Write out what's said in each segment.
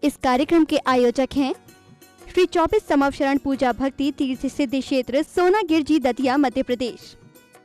इस कार्यक्रम के आयोजक हैं श्री 24 समवशरण पूजा भक्ति तीर्थ सिद्धि क्षेत्र सोनागिर जी दतिया मध्य प्रदेश।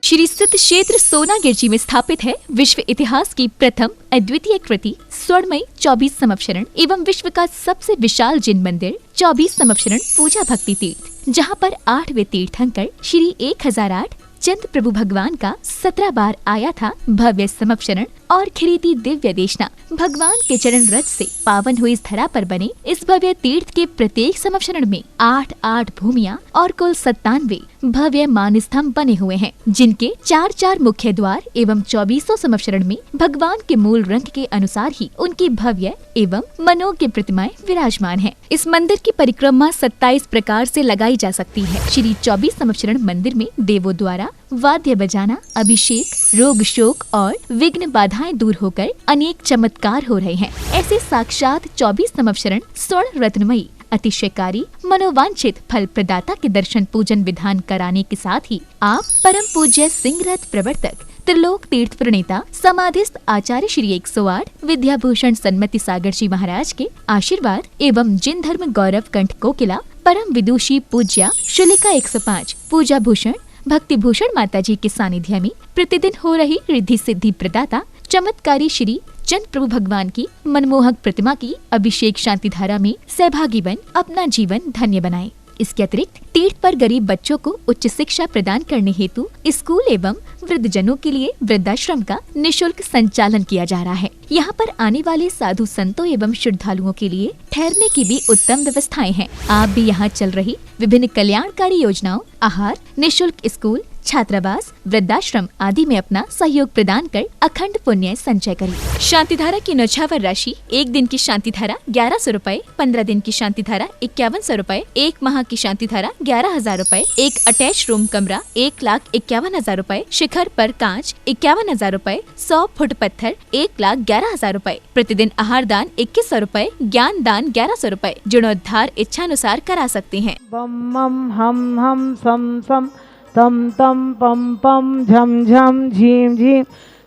श्री सिद्ध क्षेत्र सोनागिर जी में स्थापित है विश्व इतिहास की प्रथम अद्वितीय कृति स्वर्णमयी 24 समवशरण एवं विश्व का सबसे विशाल जिन मंदिर 24 समवशरण पूजा भक्ति तीर्थ, जहां पर 8वें तीर्थंकर श्री 1008 चंद प्रभु भगवान का 17 बार आया था भव्य समवशरण और खिरीती दिव्य देशना। भगवान के चरण रज से पावन हुई इस धरा पर बने इस भव्य तीर्थ के प्रत्येक समवशरण में 8 भूमियां और कुल 97 भव्य मान स्तंभ बने हुए हैं, जिनके 4 मुख्य द्वार एवं 24 समवशरण में भगवान के मूल रंग के अनुसार ही उनकी भव्य एवं मनोज्ञ प्रतिमाएं विराजमान हैं। इस मंदिर की परिक्रमा 27 प्रकार से लगाई जा सकती है। श्री 24 समवशरण मंदिर में देवों द्वारा वाद्य बजाना, अभिषेक, रोग शोक और विघ्न बाधाएं दूर होकर अनेक चमत्कार हो रहे हैं। ऐसे साक्षात 24 समवशरण स्वर्ण रत्नमयी अतिशयकारी मनोवांछित फल प्रदाता के दर्शन पूजन विधान कराने के साथ ही आप परम पूज्य सिंह रथ प्रवर्तक त्रिलोक तीर्थ प्रणेता समाधिस्थ आचार्य श्री 108 विद्याभूषण सन्मति सागर जी महाराज के आशीर्वाद एवं जिन धर्म गौरव कंठ कोकिला परम विदुषी पूज्या शुलिका 105 पूजा भूषण भक्ति भूषण माता जी के सानिध्य में प्रतिदिन हो रही रिद्धि सिद्धि प्रदाता चमत्कारी श्री चंद प्रभु भगवान की मनमोहक प्रतिमा की अभिषेक शांति धारा में सहभागी बन अपना जीवन धन्य बनाएं। इसके अतिरिक्त तीर्थ पर गरीब बच्चों को उच्च शिक्षा प्रदान करने हेतु स्कूल एवं वृद्धजनों के लिए वृद्धाश्रम का निशुल्क संचालन किया जा रहा है। यहाँ पर आने वाले साधु संतों एवं श्रद्धालुओं के लिए ठहरने की भी उत्तम व्यवस्थाएं हैं। आप भी यहाँ चल रही विभिन्न कल्याणकारी योजनाओं, आहार, निशुल्क स्कूल, छात्रावास, वृद्धाश्रम आदि में अपना सहयोग प्रदान कर अखंड पुण्य संचय करें। शांति धारा की न्यौछावर राशि 1 दिन की शांति धारा 1100 रूपए, 15 दिन की शांति धारा 5100 रूपए, 1 माह की शांति धारा 11,000 रूपए, एक अटैच रूम कमरा 1,51,000 रूपए, शिखर पर कांच 51,000 रूपए, 100 फुट पत्थर 1,11,000 रूपए, प्रतिदिन आहार दान 2100 रूपए, ज्ञान दान 1100 रूपए, जीर्णोद्धार इच्छानुसार करा सकते हैं। बम मम हम सम सम तम तम पम पम झम झम झीम झीम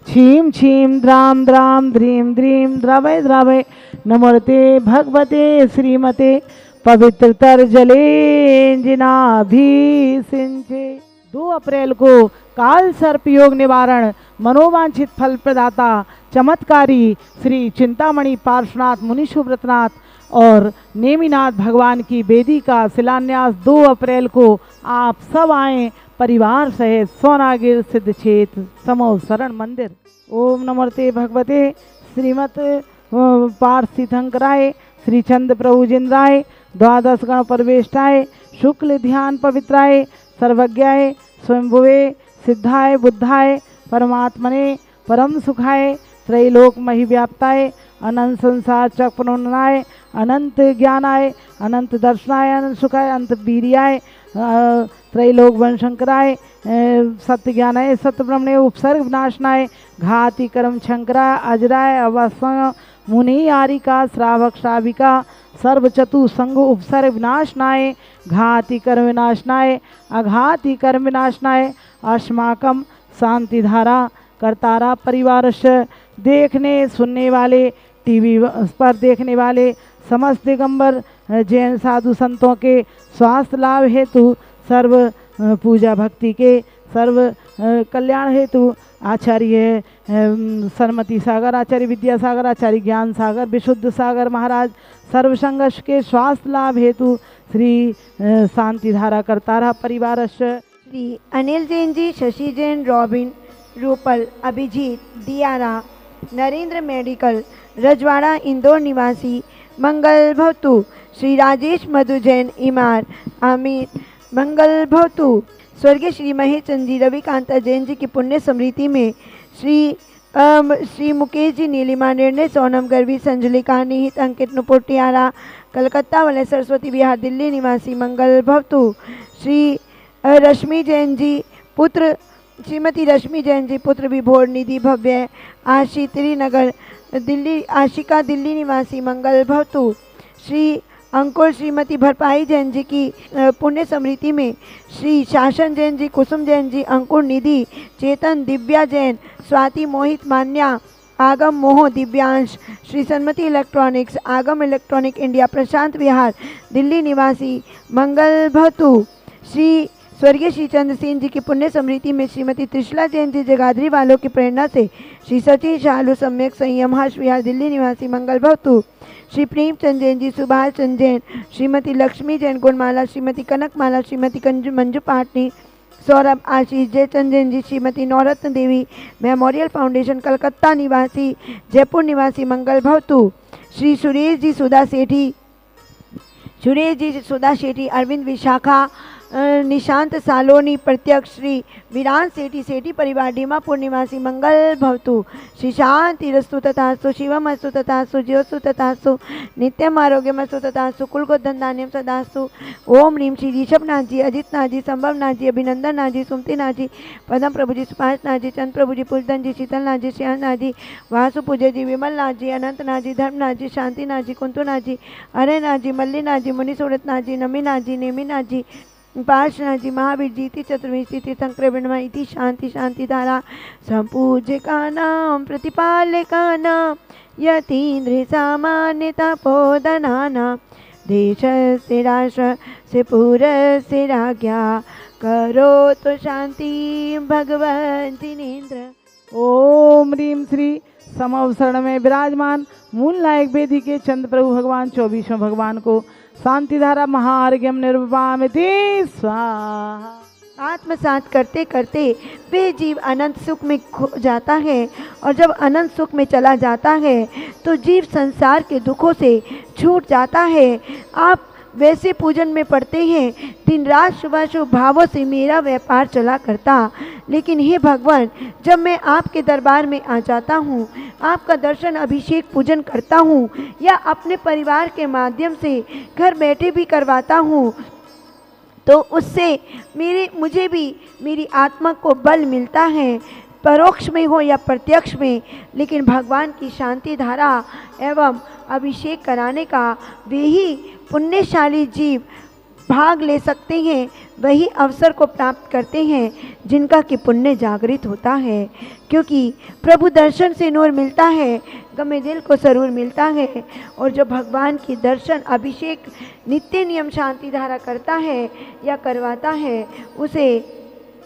छीम छीम द्राम द्राम द्रीम द्रीम द्रवय द्रवय नमोते भगवते श्रीमते पवित्रतर जले जिनाभिषिंचे। 2 अप्रैल को काल सर्प योग निवारण मनोवांछित फल प्रदाता चमत्कारी श्री चिंतामणि पार्श्वनाथ मुनि शुभ्रतनाथ और नेमिनाथ भगवान की वेदी का शिलान्यास 2 अप्रैल को आप सब आएं परिवार सहित सोनागिर सिद्ध क्षेत्र समवशरण मंदिर। ओम नमोते भगवते श्रीमत पार्थिथंकराय श्री चंद प्रभु जिंद्राय द्वादश गण परवेष्टाय शुक्ल ध्यान पवित्राय सर्वज्ञाय स्वयंभुवे सिद्धाय बुद्धाय परमात्मने परम सुखाय त्रैलोक महिव्याप्ताय अनंत संसार चक्रनाय अनंत ज्ञानाय अनंत दर्शनाय अनंत सुखाय अनंत वीर्याय त्रैलोक वंशंकराय सत्य ज्ञानाय सत्य ब्रह्मणे उपसर्ग विनाशनाय घाति कर्म शंकराय अजराय अवसंग मुनि आरिका श्रावक श्राविका सर्व चतु संग उपसर्ग विनाशनाय घाति कर्म विनाशनाय अघाति कर्म विनाशनाय अस्माकम शांति धारा करतारा परिवारस्य। देखने सुनने वाले टीवी पर देखने वाले समस्त दिगंबर जैन साधु संतों के स्वास्थ्य लाभ हेतु सर्व पूजा भक्ति के सर्व कल्याण हेतु आचार्य सन्मति सागर, आचार्य विद्यासागर, आचार्य ज्ञान सागर, विशुद्ध सागर महाराज सर्व संघर्ष के स्वास्थ्य लाभ हेतु श्री शांति धारा करतारा परिवारस्य। श्री अनिल जैन जी, शशि जैन, रॉबिन, रूपल, अभिजीत, दियाना, नरेंद्र मेडिकल, रजवाड़ा इंदौर निवासी मंगल भवतु। श्री राजेश मधु जैन, इमार, आमिर मंगल भवतु। स्वर्गीय श्री महेश चंद जी, रविकांता जैन जी की पुण्य स्मृति में श्री मुकेश जी, नीलिमा, निर्णय, सोनम, गर्वी, संजुलिका, निहित, अंकित, नुपुटियारा, कलकत्ता वाले सरस्वती विहार दिल्ली निवासी मंगल भवतु। श्री रश्मि जैन जी पुत्र, श्रीमती रश्मि जैन जी पुत्र विभोर निधि भव्य आशी त्रिनगर दिल्ली, आशिका दिल्ली निवासी मंगल भवतु। श्री अंकुर श्रीमती भरपाई जैन जी की पुण्य स्मृति में श्री शासन जैन जी, कुसुम जैन जी, अंकुर निधि, चेतन, दिव्या जैन, स्वाति, मोहित, मान्या आगम मोह दिव्यांश, श्री सन्मति इलेक्ट्रॉनिक्स, आगम इलेक्ट्रॉनिक इंडिया, प्रशांत विहार, दिल्ली निवासी मंगल भवतु। श्री स्वर्गीय श्री चंद्र सेन जी की पुण्य स्मृति में श्रीमती त्रिशला जैन जी जगाधरी वालों की प्रेरणा से श्री सचिन शालू सम्यक संयम हर्ष विहार, दिल्ली निवासी मंगल भवतु। श्री प्रेमचंद जैन जी, सुभाष चंद जैन, श्रीमती लक्ष्मी जैन गुणमाला, श्रीमती कनकमाला, श्रीमती मंजू पाटनी, सौरभ आशीष, जयचंद जैन जी, श्रीमती नवरत्न देवी, मेमोरियल फाउंडेशन कलकत्ता निवासी, जयपुर निवासी मंगल भवतु। श्री सुरेश जी सुधा सेठी, अरविंद विशाखा, निशांत सालोनी, प्रत्यक्ष, श्री वीरान सेठी परिवार, दीमापुर निवासी मंगल भवतु। श्री शांति रस्तु तथास्तु, शिवम अस्तु तथास्तु, ज्योस्तु तथास्तु, नित्यम आरोग्यम अस्तु तथास्तु, कुलगोधनधान्यम सदास्तु। ओम ह्रीम श्री ऋषभनाथ जी, अजित नाथ जी, संभवनाथ जी, अभिनंदन नाथ जी, सुमति नाथ जी, पदम प्रभु जी, सुभाष नाथ जी, चंद प्रभु जी, पुष्धन जी, शीतल नाथ जी, श्याम नाथ जी, वासु पूज्य जी, विमल नाथ जी, अनंत नाथ जी, धर्मनाथ जी, शांति नाथ जी, कुंतु नाथ जी, अरे नाथ जी, मल्ली नाथ जी, मुनि सूरत नाथ जी, नमी नाथ जी, नेमी नाथ जी, पार्श्वनाथ जी, महावीर जी, इति चतुर्विंशति तीर्थंकर बिण्वा इति शांति शांति धारा संपूज्यकानां प्रतिपालकानां यतीन्द्र सामान्यता पोदनानां देशस्य राष्ट्रस्य पुरस्य राज्ञा करोतु शांति भगवन् जिनेन्द्र। ओम ह्रीम श्री समवसरण में विराजमान मूल नायक वेदी के चंद प्रभु भगवान 24वें भगवान को शांति धारा महार्घ्यम निर्वापयामि स्वाहा। आत्मसात करते करते वे जीव अनंत सुख में खो जाता है, और जब अनंत सुख में चला जाता है तो जीव संसार के दुखों से छूट जाता है। आप वैसे पूजन में पड़ते हैं, दिन रात शुभ शुभ भावों से मेरा व्यापार चला करता, लेकिन हे भगवान, जब मैं आपके दरबार में आ जाता हूँ, आपका दर्शन अभिषेक पूजन करता हूँ या अपने परिवार के माध्यम से घर बैठे भी करवाता हूँ, तो उससे मुझे भी मेरी आत्मा को बल मिलता है, परोक्ष में हो या प्रत्यक्ष में। लेकिन भगवान की शांति धारा एवं अभिषेक कराने का वे ही पुण्यशाली जीव भाग ले सकते हैं, वही अवसर को प्राप्त करते हैं जिनका कि पुण्य जागृत होता है। क्योंकि प्रभु दर्शन से नूर मिलता है, गमे दिल को सरूर मिलता है, और जो भगवान की दर्शन अभिषेक नित्य नियम शांति धारा करता है या करवाता है, उसे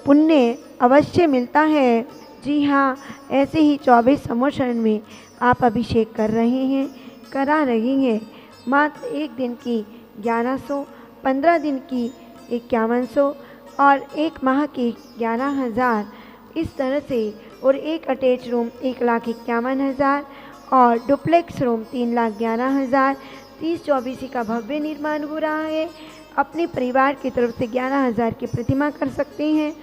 पुण्य अवश्य मिलता है। जी हाँ, ऐसे ही 24 समोशरण में आप अभिषेक कर रहे हैं, करा रही हैं। मात्र एक दिन की 1100, 15 दिन की 5100 और एक माह की 11,000, इस तरह से। और एक अटैच रूम 1,51,000 और डुप्लेक्स रूम 3,11,000। 30-24 का भव्य निर्माण हो रहा है। अपने परिवार की तरफ से 11,000 की प्रतिमा कर सकते हैं।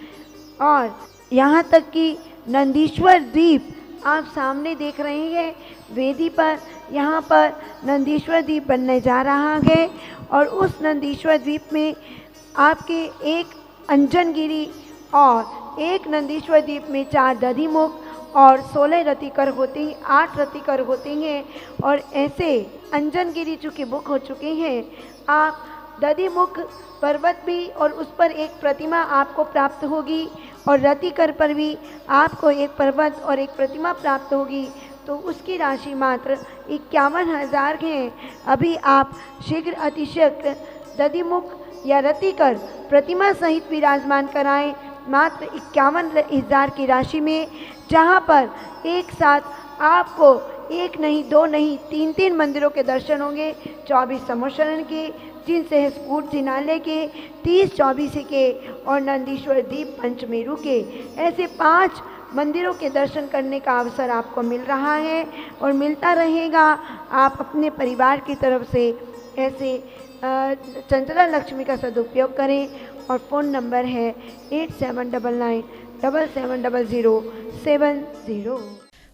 और यहाँ तक कि नंदीश्वर द्वीप आप सामने देख रहे हैं वेदी पर, यहाँ पर नंदीश्वर द्वीप बनने जा रहा है। और उस नंदीश्वर द्वीप में आपके एक अंजनगिरी और एक नंदीश्वर द्वीप में 4 दधिमुख और 16 रतिकर होते हैं, 8 रतिकर होते हैं। और ऐसे अंजनगिरी चूँकि बुक हो चुके हैं, आप दधिमुख पर्वत भी और उस पर एक प्रतिमा आपको प्राप्त होगी, और रतिकर पर भी आपको एक पर्वत और एक प्रतिमा प्राप्त होगी। तो उसकी राशि मात्र 51,000 है। अभी आप शीघ्र अतिशीघ्र दधिमुख या रतिकर प्रतिमा सहित विराजमान कराएं, मात्र 51,000 की राशि में, जहां पर एक साथ आपको एक नहीं, 2 नहीं, 3-3 मंदिरों के दर्शन होंगे। 24 समोशरण के, जिनसे स्फूट जिनालय के, 30-24 के और नंदीश्वर द्वीप पंचमेरु के, ऐसे 5 मंदिरों के दर्शन करने का अवसर आपको मिल रहा है और मिलता रहेगा। आप अपने परिवार की तरफ से ऐसे चंचला लक्ष्मी का सदुपयोग करें। और फ़ोन नंबर है 8799770070।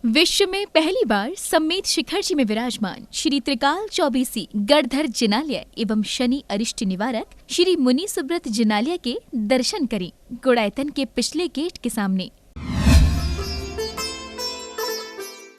विश्व में पहली बार सम्मेत शिखर जी में विराजमान श्री त्रिकाल चौबीसी गढ़धर जिनालय एवं शनि अरिष्ट निवारक श्री मुनि सुब्रत जिनालय के दर्शन करें। गुड़ायतन के पिछले गेट के सामने